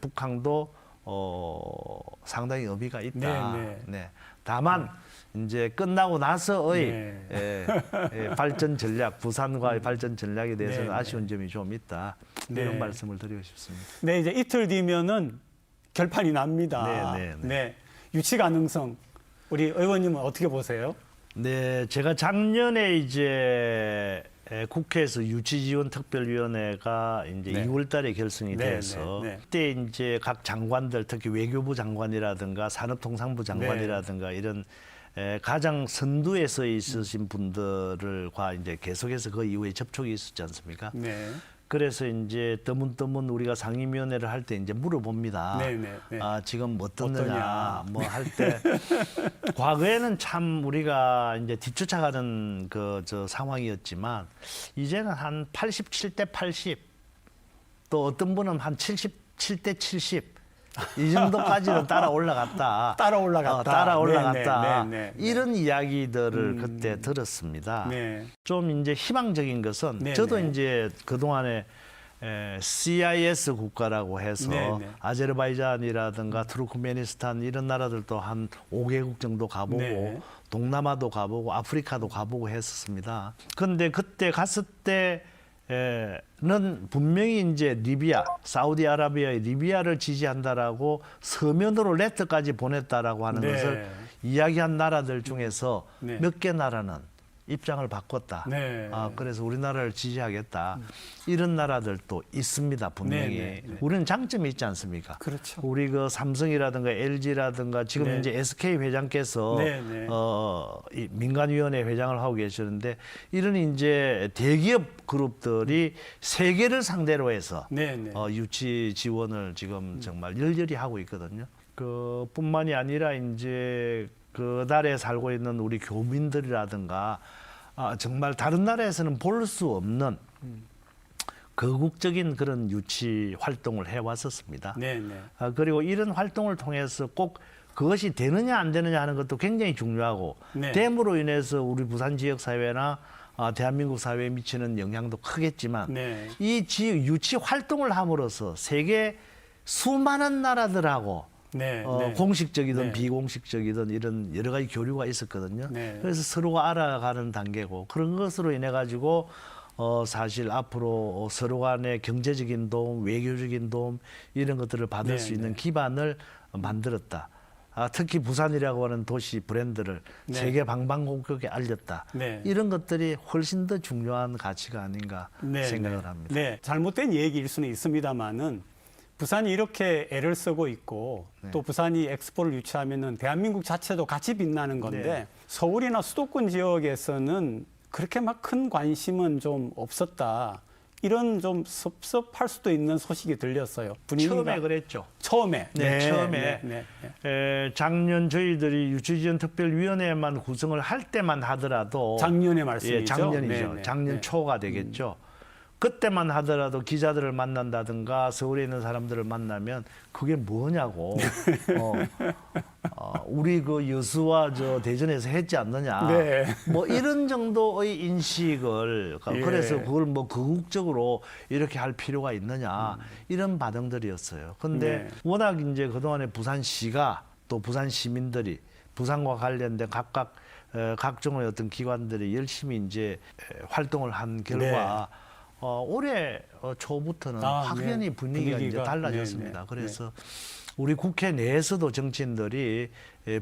북한도 상당히 의미가 있다. 네, 네. 다만 이제 끝나고 나서의 네. 발전 전략, 부산과의 발전 전략에 대해서는 네, 아쉬운 점이 좀 있다. 네. 이런 말씀을 드리고 싶습니다. 네, 이제 이틀 뒤면은 결판이 납니다. 네, 네, 네. 유치 가능성 우리 의원님은 어떻게 보세요? 네, 제가 작년에 이제 국회에서 유치지원특별위원회가 이제 네. 2월달에 결성이 네, 돼서 네, 네. 그때 이제 각 장관들 특히 외교부 장관이라든가 산업통상부 장관이라든가 이런 가장 선두에 서 있으신 분들과 이제 계속해서 그 이후에 접촉이 있었지 않습니까? 네. 그래서 이제 드문드문 우리가 상임위원회를 할 때 이제 물어봅니다. 네, 네, 네. 지금 어떻느냐, 어떠냐. 뭐 할 때 과거에는 참 우리가 이제 뒤쫓아가는 저 상황이었지만 이제는 한 87대 80, 또 어떤 분은 한 77대 70. 이 정도까지는 따라 올라갔다. 따라 올라갔다. 따라 올라갔다. 네, 네, 네, 네. 이런 이야기들을 그때 들었습니다. 네. 좀 이제 희망적인 것은 네, 저도 네. 이제 그동안에 CIS 국가라고 해서 네, 네. 아제르바이잔이라든가 투르크메니스탄 이런 나라들도 한 5개국 정도 가보고 네. 동남아도 가보고 아프리카도 가보고 했었습니다. 그런데 그때 갔을 때는 분명히 이제 리비아, 사우디아라비아의 리비아를 지지한다라고 서면으로 레터까지 보냈다라고 하는 네. 것을 이야기한 나라들 중에서 네. 몇 개 나라는 입장을 바꿨다. 네. 그래서 우리나라를 지지하겠다. 이런 나라들도 있습니다. 분명히. 네, 네, 네. 우리는 장점이 있지 않습니까? 그렇죠. 우리 그 삼성이라든가 LG라든가 지금 네. 이제 SK 회장께서 네, 네. 이 민간위원회 회장을 하고 계시는데 이런 이제 대기업 그룹들이 세계를 상대로 해서 네, 네. 유치 지원을 지금 정말 열렬히 하고 있거든요. 뿐만이 아니라 이제 그 나라에 살고 있는 우리 교민들이라든가 정말 다른 나라에서는 볼 수 없는 거국적인 그런 유치 활동을 해왔었습니다. 네, 네. 그리고 이런 활동을 통해서 꼭 그것이 되느냐 안 되느냐 하는 것도 굉장히 중요하고 네. 됨으로 인해서 우리 부산 지역 사회나 대한민국 사회에 미치는 영향도 크겠지만 네. 이 유치 활동을 함으로써 세계 수많은 나라들하고 네, 네. 공식적이든 네. 비공식적이든 이런 여러 가지 교류가 있었거든요. 네. 그래서 서로가 알아가는 단계고 그런 것으로 인해 가지고 사실 앞으로 서로 간의 경제적인 도움, 외교적인 도움 이런 것들을 받을 수 있는 기반을 만들었다. 특히 부산이라고 하는 도시 브랜드를 세계 방방곡곡에 알렸다. 이런 것들이 훨씬 더 중요한 가치가 아닌가 생각을 합니다. 네, 잘못된 얘기일 수는 있습니다만은 부산이 이렇게 애를 쓰고 있고 또 부산이 엑스포를 유치하면은 대한민국 자체도 같이 빛나는 건데 서울이나 수도권 지역에서는 그렇게 막 큰 관심은 좀 없었다. 이런 좀 섭섭할 수도 있는 소식이 들렸어요. 처음에 그랬죠. 처음에. 처음에. 작년 저희들이 유치지원특별위원회만 구성을 할 때만 하더라도 작년의 말씀이죠. 작년이죠. 작년 초가 되겠죠. 그때만 하더라도 기자들을 만난다든가 서울에 있는 사람들을 만나면 그게 뭐냐고. 우리 그 여수와 저 대전에서 했지 않느냐. 뭐 이런 정도의 인식을 그래서 그걸 뭐 궁극적으로 이렇게 할 필요가 있느냐 이런 반응들이었어요. 근데 워낙 이제 그동안에 부산시가 또 부산 시민들이 부산과 관련된 각각 각종의 어떤 기관들이 열심히 이제 활동을 한 결과 올해 초부터는 확연히 분위기가 이제 달라졌습니다. 그래서 우리 국회 내에서도 정치인들이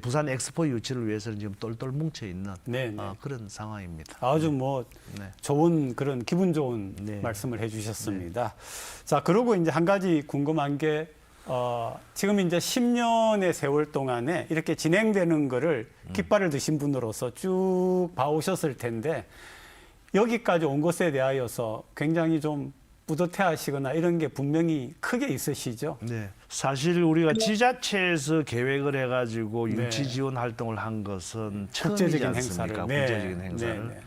부산 엑스포 유치를 위해서는 지금 똘똘 뭉쳐 있는 그런 상황입니다. 아주 뭐 좋은 그런 기분 좋은 말씀을 해주셨습니다. 자, 그리고 이제 한 가지 궁금한 게 지금 이제 10년의 세월 동안에 이렇게 진행되는 거를 깃발을 드신 분으로서 쭉 봐오셨을 텐데. 여기까지 온 것에 대하여서 굉장히 좀 뿌듯해하시거나 이런 게 분명히 크게 있으시죠? 네. 사실 우리가 지자체에서 계획을 해가지고 유치 지원 활동을 한 것은 처음이지 않습니까? 국제적인 행사를.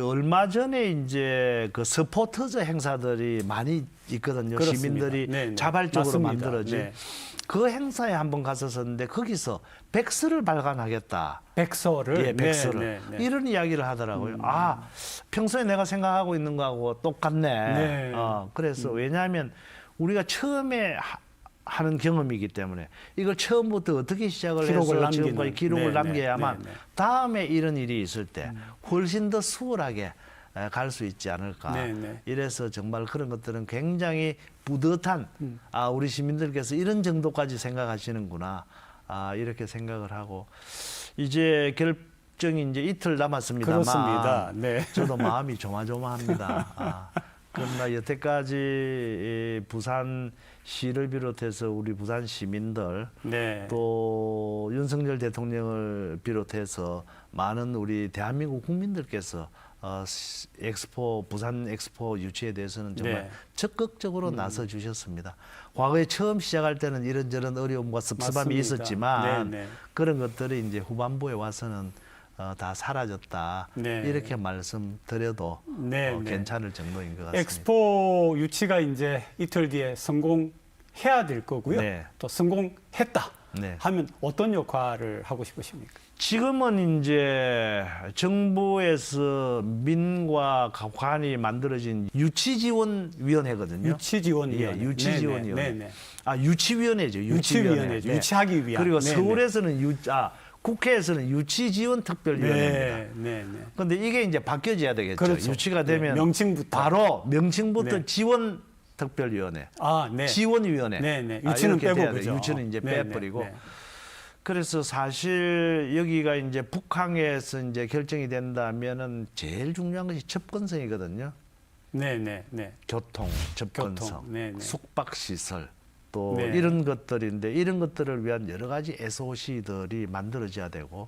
얼마 전에 이제 그 서포터즈 행사들이 많이 있거든요. 그렇습니다. 시민들이 자발적으로 맞습니다. 만들어진. 그 행사에 한번 갔었는데 거기서 백서를 발간하겠다. 백서를? 예, 백서를. 이런 이야기를 하더라고요. 평소에 내가 생각하고 있는 거하고 똑같네. 그래서 왜냐하면 우리가 처음에 하는 경험이기 때문에 이걸 처음부터 어떻게 시작을 해서 지금까지 기록을 남겨야만 다음에 이런 일이 있을 때 훨씬 더 수월하게 갈 수 있지 않을까. 이래서 정말 그런 것들은 굉장히 뿌듯한 우리 시민들께서 이런 정도까지 생각하시는구나. 이렇게 생각을 하고 이제 결정이 이제 이틀 남았습니다만 그렇습니다. 저도 마음이 조마조마합니다. 그러나 여태까지 부산시를 비롯해서 우리 부산 시민들 또 윤석열 대통령을 비롯해서 많은 우리 대한민국 국민들께서 부산 엑스포 유치에 대해서는 정말 적극적으로 나서 주셨습니다. 과거에 처음 시작할 때는 이런저런 어려움과 섭섭함이 있었지만 그런 것들이 이제 후반부에 와서는 다 사라졌다. 이렇게 말씀드려도 괜찮을 정도인 것 같습니다. 엑스포 유치가 이제 이틀 뒤에 성공해야 될 거고요. 또 성공했다 하면 어떤 역할을 하고 싶으십니까? 지금은 이제 정부에서 민과 관이 만들어진 유치지원위원회거든요. 유치지원위원회. 유치지원위원회. 유치위원회죠. 유치위원회죠. 유치하기 위한. 그리고 서울에서는 국회에서는 유치지원특별위원회입니다. 그런데 이게 이제 바뀌어져야 되겠죠. 그렇죠. 유치가 되면 명칭부터. 바로 명칭부터 지원특별위원회. 지원위원회. 유치는 빼고 그죠. 유치는 이제 빼버리고. 그래서 사실 여기가 이제 북한에서 이제 결정이 된다면은 제일 중요한 것이 접근성이거든요. 교통, 접근성, 숙박시설 또 이런 것들인데 이런 것들을 위한 여러 가지 SOC들이 만들어져야 되고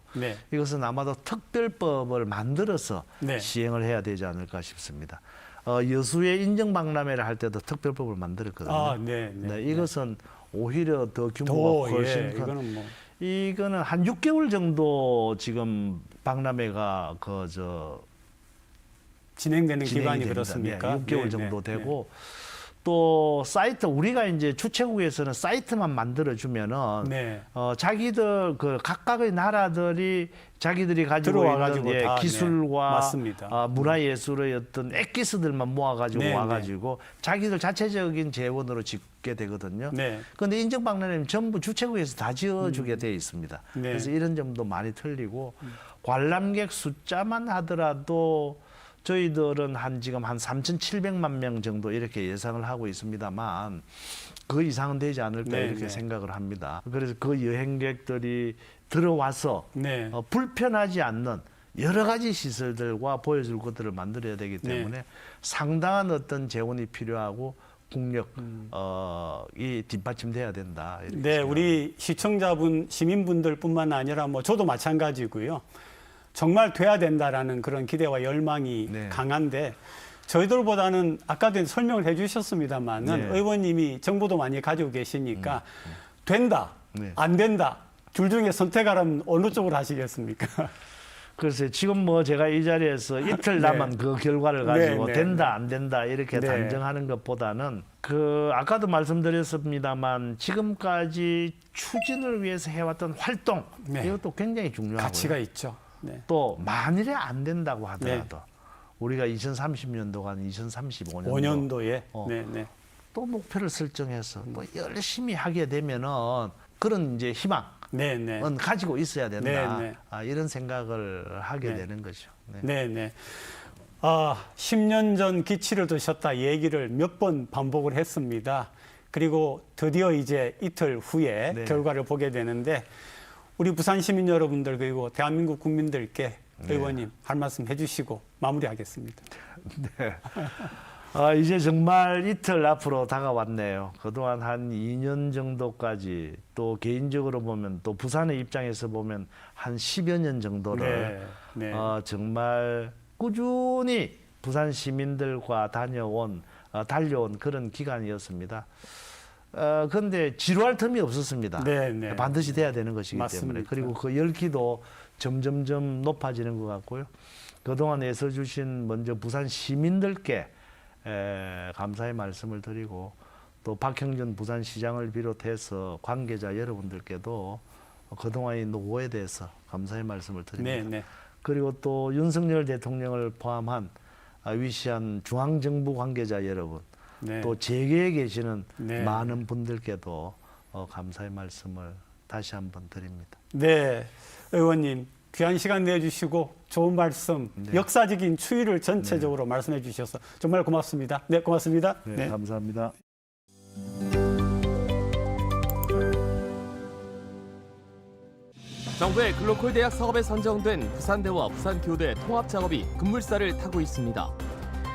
이것은 아마도 특별법을 만들어서 시행을 해야 되지 않을까 싶습니다. 여수의 인정박람회를 할 때도 특별법을 만들었거든요. 이것은 오히려 더 규모가 훨씬 큰. 이거는 한 6개월 정도 지금 박람회가 진행되는 기간이 됩니다. 그렇습니까? 6개월 정도 되고 또 사이트 우리가 이제 주최국에서는 사이트만 만들어 주면은 자기들 그 각각의 나라들이 자기들이 가지고 있는 기술과 문화예술의 어떤 엑기스들만 모아가지고 와가지고 자기들 자체적인 재원으로 짓게 되거든요. 그런데 인정박람회는 전부 주최국에서 다 지어주게 돼 있습니다. 그래서 이런 점도 많이 틀리고 관람객 숫자만 하더라도 저희들은 지금 한 3,700만 명 정도 이렇게 예상을 하고 있습니다만 그 이상은 되지 않을까 네, 이렇게 네. 생각을 합니다. 그래서 그 여행객들이 들어와서 네. 불편하지 않는 여러 가지 시설들과 보여줄 것들을 만들어야 되기 때문에 상당한 어떤 재원이 필요하고 국력 이 뒷받침돼야 된다. 이렇게 네, 우리 시청자분, 시민분들뿐만 아니라 뭐 저도 마찬가지고요. 정말 돼야 된다라는 그런 기대와 열망이 강한데 저희들보다는 아까도 설명을 해주셨습니다만은 네. 의원님이 정보도 많이 가지고 계시니까 된다, 안 된다, 둘 중에 선택하라면 어느 쪽으로 하시겠습니까? 글쎄 지금 뭐 제가 이 자리에서 이틀 남은 그 결과를 가지고 된다 안 된다 이렇게 단정하는 것보다는 그 아까도 말씀드렸습니다만 지금까지 추진을 위해서 해왔던 활동 이것도 굉장히 중요하고요. 가치가 있죠. 또 만일에 안 된다고 하더라도 우리가 2030년도가 2035년도에 또 목표를 설정해서 또 열심히 하게 되면은 그런 이제 희망 가지고 있어야 된다. 이런 생각을 하게 되는 거죠. 네. 10년 전 기치를 드셨다 얘기를 몇 번 반복을 했습니다. 그리고 드디어 이제 이틀 후에 결과를 보게 되는데 우리 부산 시민 여러분들 그리고 대한민국 국민들께 의원님 할 말씀 해주시고 마무리하겠습니다. 네. 이제 정말 이틀 앞으로 다가왔네요. 그동안 한 2년 정도까지 또 개인적으로 보면 또 부산의 입장에서 보면 한 10여 년 정도를 정말 꾸준히 부산 시민들과 달려온 그런 기간이었습니다. 그런데 지루할 틈이 없었습니다. 반드시 돼야 되는 것이기 때문에. 그리고 그 열기도 점점점 높아지는 것 같고요. 그동안 애써주신 먼저 부산 시민들께 감사의 말씀을 드리고 또 박형준 부산시장을 비롯해서 관계자 여러분들께도 그동안의 노고에 대해서 감사의 말씀을 드립니다. 그리고 또 윤석열 대통령을 포함한 위시한 중앙정부 관계자 여러분 또 재계에 계시는 많은 분들께도 감사의 말씀을 다시 한번 드립니다. 네, 의원님 귀한 시간 내주시고 좋은 말씀, 역사적인 추이를 전체적으로 말씀해 주셔서 정말 고맙습니다. 네, 고맙습니다. 네, 감사합니다. 정부의 글로컬 대학 사업에 선정된 부산대와 부산교대 통합 작업이 급물살을 타고 있습니다.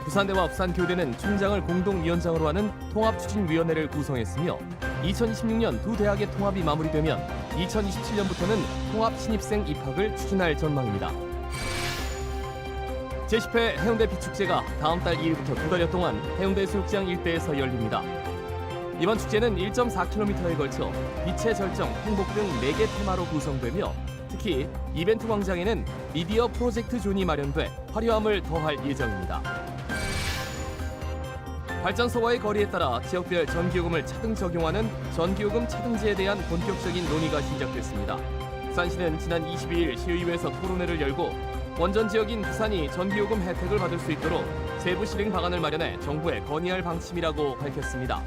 부산대와 부산교대는 총장을 공동위원장으로 하는 통합추진위원회를 구성했으며 2026년 두 대학의 통합이 마무리되면 2027년부터는 통합 신입생 입학을 추진할 전망입니다. 제10회 해운대 빛축제가 다음 달 2일부터 두 달여 동안 해운대 수욕장 일대에서 열립니다. 이번 축제는 1.4km에 걸쳐 빛의 절정, 행복 등 4개 테마로 구성되며 특히 이벤트 광장에는 미디어 프로젝트 존이 마련돼 화려함을 더할 예정입니다. 발전소와의 거리에 따라 지역별 전기요금을 차등 적용하는 전기요금 차등제에 대한 본격적인 논의가 시작됐습니다. 부산시는 지난 22일 시의회에서 토론회를 열고 원전 지역인 부산이 전기요금 혜택을 받을 수 있도록 세부 실행 방안을 마련해 정부에 건의할 방침이라고 밝혔습니다.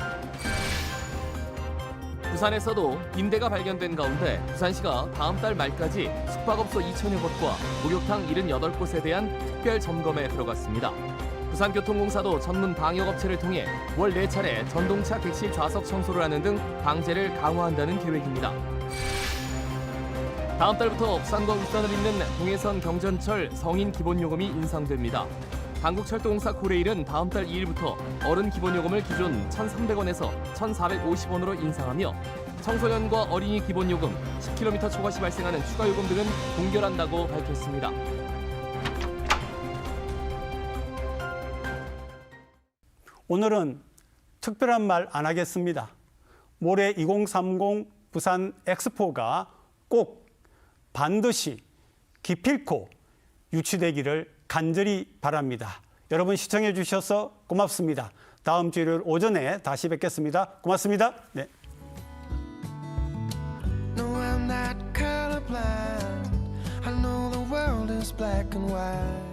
부산에서도 빈대가 발견된 가운데 부산시가 다음 달 말까지 숙박업소 2,000여 곳과 목욕탕 78곳에 대한 특별 점검에 들어갔습니다. 부산교통공사도 전문 방역업체를 통해 월 4차례 전동차 객실 좌석 청소를 하는 등 방제를 강화한다는 계획입니다. 다음 달부터 부산과 울산을 잇는 동해선 경전철 성인 기본요금이 인상됩니다. 한국철도공사 코레일은 다음 달 2일부터 어른 기본요금을 기존 1,300원에서 1,450원으로 인상하며 청소년과 어린이 기본요금, 10km 초과 시 발생하는 추가 요금 등은 동결한다고 밝혔습니다. 오늘은 특별한 말 안 하겠습니다. 모레 2030 부산 엑스포가 꼭 반드시 기필코 유치되기를 간절히 바랍니다. 여러분 시청해 주셔서 고맙습니다. 다음 주 일요일 오전에 다시 뵙겠습니다. 고맙습니다. 네. No, I'm not colorblind. I know the world is black and white.